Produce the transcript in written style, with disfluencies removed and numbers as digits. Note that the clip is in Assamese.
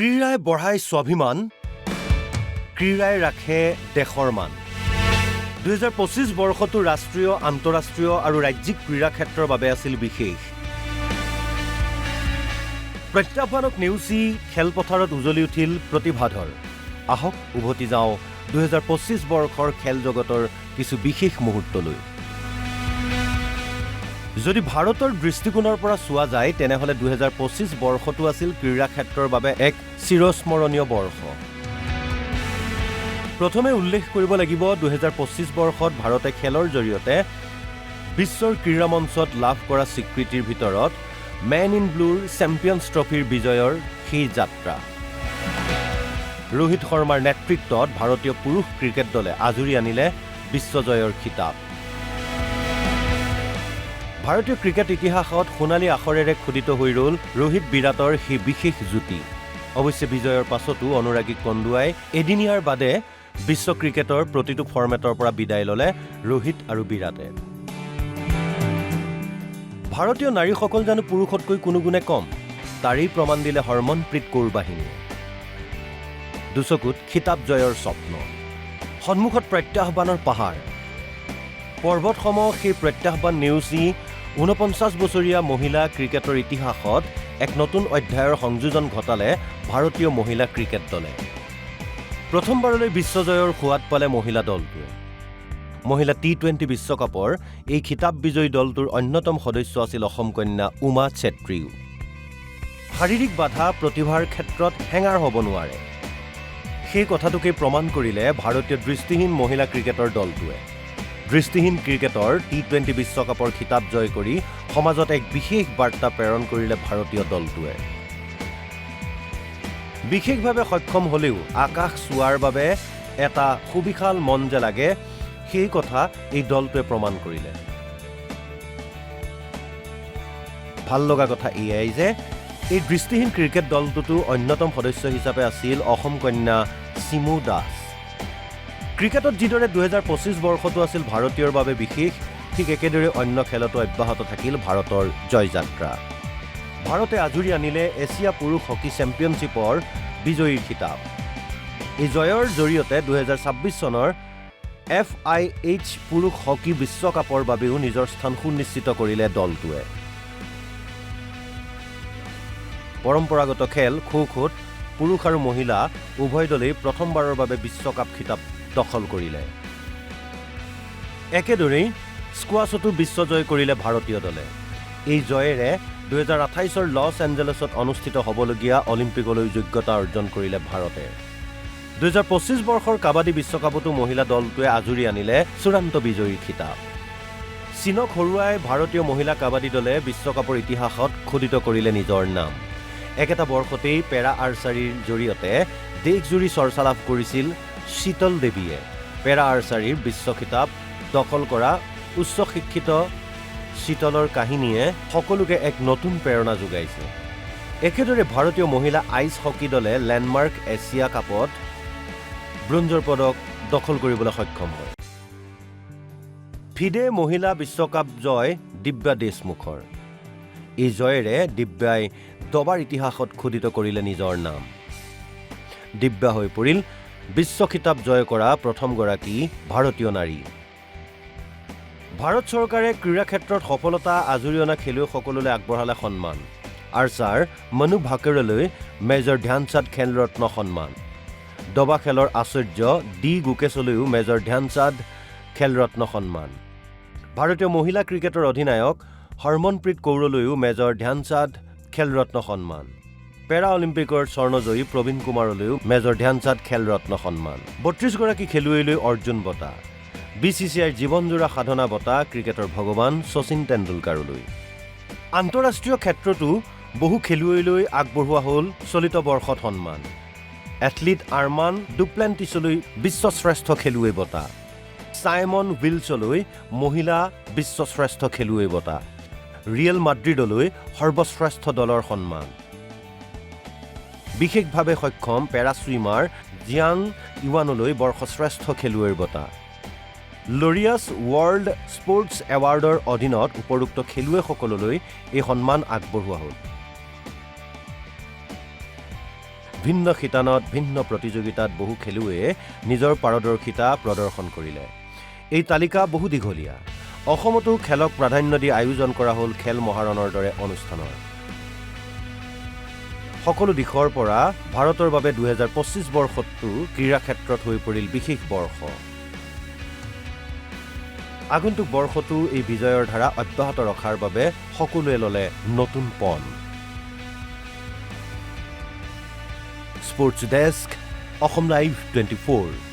ক্ৰীড়াই বঢ়াই স্বাভিমান, ক্ৰীড়াই ৰাখে দেশৰ মান। 2025 বৰ্ষটো ৰাষ্ট্ৰীয়, আন্তঃৰাষ্ট্ৰীয় আৰু ৰাজ্যিক ক্ৰীড়া ক্ষেত্ৰৰ বাবে আছিল বিশেষ। প্ৰত্যাহ্বানক নেওচি খেলপথাৰত উজলি উঠিল প্ৰতিভাধৰ। আহক উভতি যাওঁ 2025 বৰ্ষৰ খেল জগতৰ কিছু বিশেষ মুহূৰ্তলৈ। যদি ভাৰতৰ দৃষ্টিকোণৰ পৰা চোৱা যায় তেনেহলে 2025 বৰ্ষটো আছিল ক্ৰীড়া ক্ষেত্ৰৰ বাবে এক চিৰস্মৰণীয় বৰ্ষ। প্ৰথমে উল্লেখ কৰিব লাগিব 2025 বৰ্ষত ভাৰতে খেলৰ জৰিয়তে বিশ্বৰ ক্ৰীড়া মঞ্চত লাভ কৰা স্বীকৃতিৰ ভিতৰত মেন ইন ব্লুৰ চেম্পিয়নছ ট্ৰফিৰ বিজয়ৰ সেই যাত্ৰা। ৰোহিত শৰ্মাৰ নেতৃত্বত ভাৰতীয় পুৰুষ ক্ৰিকেট দলে আজুৰি আনিলে বিশ্বজয়ৰ খিতাপ। ভাৰতীয় ক্ৰিকেট ইতিহাসত সোণালী আখৰেৰে খোদিত হৈ ৰল ৰোহিত বিৰাটৰ সেই বিশেষ যুটি। অৱশ্যে বিজয়ৰ পাছতো অনুৰাগীক কন্দুৱাই এদিনীয়াৰ বাদে বিশ্ব ক্ৰিকেটৰ প্ৰতিটো ফৰ্মেটৰ পৰা বিদায় ল'লে ৰোহিত আৰু বিৰাটে। ভাৰতীয় নাৰীসকল জানো পুৰুষতকৈ কোনো গুণে কম? তাৰেই প্ৰমাণ দিলে হৰমনপ্ৰীত কৌৰ বাহিনীয়ে। দুচকুত খিতাপ জয়ৰ স্বপ্ন, সন্মুখত প্ৰত্যাহ্বানৰ পাহাৰ। পৰ্বতসম সেই প্ৰত্যাহ্বান নেওচি 49 বছৰীয়া মহিলা ক্ৰিকেটৰ ইতিহাসত এক নতুন অধ্যায়ৰ সংযোজন ঘটালে ভাৰতীয় মহিলা ক্ৰিকেট দলে। প্ৰথমবাৰলৈ বিশ্বজয়ৰ সোৱাদ পালে মহিলা দলটোৱে। মহিলা T20 বিশ্বকাপৰ এই খিতাপ বিজয়ী দলটোৰ অন্যতম সদস্য আছিল অসম কন্যা উমা চেত্ৰীও। শাৰীৰিক বাধা প্ৰতিভাৰ ক্ষেত্ৰত হেঙাৰ হ'ব নোৱাৰে, সেই কথাটোকে প্ৰমাণ কৰিলে ভাৰতীয় দৃষ্টিহীন মহিলা ক্ৰিকেটৰ দলটোৱে। দৃষ্টিহীন ক্ৰিকেটৰ T20 বিশ্বকাপৰ খিতাপ জয় কৰি সমাজত এক বিশেষ বাৰ্তা প্ৰেৰণ কৰিলে ভাৰতীয় দলটোৱে। বিশেষভাৱে সক্ষম হ'লেও আকাশ চোৱাৰ বাবে এটা সুবিশাল মন যে লাগে, সেই কথা এই দলটোৱে প্ৰমাণ কৰিলে। ভাল লগা কথা এয়াই যে এই দৃষ্টিহীন ক্ৰিকেট দলটোতো অন্যতম সদস্য হিচাপে আছিল অসম কন্যা চিমু দাস। ক্ৰিকেটত যিদৰে 2025 বৰ্ষটো আছিল ভাৰতীয়ৰ বাবে বিশেষ, ঠিক একেদৰে অন্য খেলতো অব্যাহত থাকিল ভাৰতৰ জয়যাত্ৰা। ভাৰতে আজুৰি আনিলে এছিয়া পুৰুষ হকী চেম্পিয়নশ্বিপৰ বিজয়ীৰ খিতাপ। এই জয়ৰ জৰিয়তে 2026 চনৰ FIH পুৰুষ হকী বিশ্বকাপৰ বাবেও নিজৰ স্থান সুনিশ্চিত কৰিলে দলটোৱে। পৰম্পৰাগত খেল খো-খোত পুৰুষ আৰু মহিলা উভয় দলেই প্ৰথমবাৰৰ বাবে বিশ্বকাপ খিতাপ দখল কৰিলে। একেদৰেই স্কোৱাছতো বিশ্বজয় কৰিলে ভাৰতীয় দলে। এই জয়েৰে 2028 লছ এঞ্জেলেছত অনুষ্ঠিত হ'বলগীয়া অলিম্পিকলৈ যোগ্যতা অৰ্জন কৰিলে ভাৰতে। 2025 বৰ্ষৰ কাবাডী বিশ্বকাপতো মহিলা দলটোৱে আজুৰি আনিলে চূড়ান্ত বিজয়ীৰ খিতাপ। চীনক হৰুৱাই ভাৰতীয় মহিলা কাবাডী দলে বিশ্বকাপৰ ইতিহাসত খোদিত কৰিলে নিজৰ নাম। একেটা বৰ্ষতেই পেৰা আৰ্চাৰীৰ জৰিয়তে দেশজুৰি চৰ্চা লাভ কৰিছিল শীতল দেৱীয়ে। পেৰা আৰ্চাৰীৰ বিশ্ব খিতাপ দখল কৰা উচ্চ শিক্ষিত শীতলৰ কাহিনীয়ে সকলোকে এক নতুন প্ৰেৰণা যোগাইছে। একেদৰে ভাৰতীয় মহিলা আইচ হকী দলে লেণ্ডমাৰ্ক এছিয়া কাপত ব্ৰঞ্জৰ পদক দখল কৰিবলৈ সক্ষম হয়। ফিডে মহিলা বিশ্বকাপ জয় দিব্যা দেশমুখৰ। এই জয়েৰে দিব্যাই দবাৰ ইতিহাসত খোদিত কৰিলে নিজৰ নাম। দিব্যা হৈ পৰিল বিশ্ব খিতাপ জয় কৰা প্ৰথমগৰাকী ভাৰতীয় নাৰী। ভাৰত চৰকাৰে ক্ৰীড়া ক্ষেত্ৰত সফলতা আজুৰি অনা খেলুৱৈসকললৈ আগবঢ়ালে সন্মান। আৰ্চাৰ মনু ভাকেৰলৈ মেজৰ ধ্যানচাঁদ খেলৰত্ন সন্মান। দবা খেলৰ আশ্চৰ্য ডি গুকেশলৈও মেজৰ ধ্যানচাঁদ খেলৰত্ন সন্মান। ভাৰতীয় মহিলা ক্ৰিকেটৰ অধিনায়ক হৰমনপ্ৰীত কৌৰলৈও মেজৰ ধ্যানচাঁদ খেলৰত্ন সন্মান। পেৰা অলিম্পিকৰ স্বৰ্ণজয়ী প্ৰবীণ কুমাৰলৈও মেজৰ ধ্যানচাঁদ খেলৰত্ন সন্মান। 32 গৰাকী খেলুৱৈলৈ অৰ্জুন বঁটা। BCCIৰ জীৱনজোৰা সাধনা বঁটা ক্ৰিকেটৰ ভগৱান শচীন তেণ্ডুলকাৰলৈ। আন্তঃৰাষ্ট্ৰীয় ক্ষেত্ৰতো বহু খেলুৱৈলৈ আগবঢ়োৱা হ'ল চলিত বৰ্ষত সন্মান। এথলীট আৰমান ডুপ্লেণ্টিছলৈ বিশ্বশ্ৰেষ্ঠ খেলুৱৈ বঁটা। চাইমন উইলছলৈ মহিলা বিশ্বশ্ৰেষ্ঠ খেলুৱৈ বঁটা। ৰিয়েল মাদ্ৰিদলৈ সৰ্বশ্ৰেষ্ঠ দলৰ সন্মান। বিশেষভাৱে সক্ষম পেৰা ছুইমাৰ জিয়াং ইৱানলৈ বৰ্ষশ্ৰেষ্ঠ খেলুৱৈৰ বঁটা। লৰিয়াছ ৱৰ্ল্ড স্পৰ্টছ এৱাৰ্ডৰ অধীনত উপৰোক্ত খেলুৱৈসকললৈ এই সন্মান আগবঢ়োৱা হ'ল। ভিন্ন শিতানত ভিন্ন প্ৰতিযোগিতাত বহু খেলুৱৈয়ে নিজৰ পাৰদৰ্শিতা প্ৰদৰ্শন কৰিলে। এই তালিকা বহু দীঘলীয়া। অসমতো খেলক প্ৰাধান্য দি আয়োজন কৰা হ'ল খেল মহাৰণৰ দৰে অনুষ্ঠানৰ। সকলো দিশৰ পৰা ভাৰতৰ বাবে 2025 বৰ্ষটো ক্ৰীড়া ক্ষেত্ৰত হৈ পৰিল বিশেষ বৰ্ষ। আগন্তুক বৰ্ষতো এই বিজয়ৰ ধাৰা অব্যাহত ৰখাৰ বাবে সকলোৱে ল'লে নতুন পণ। Sports desk, Assam live 24।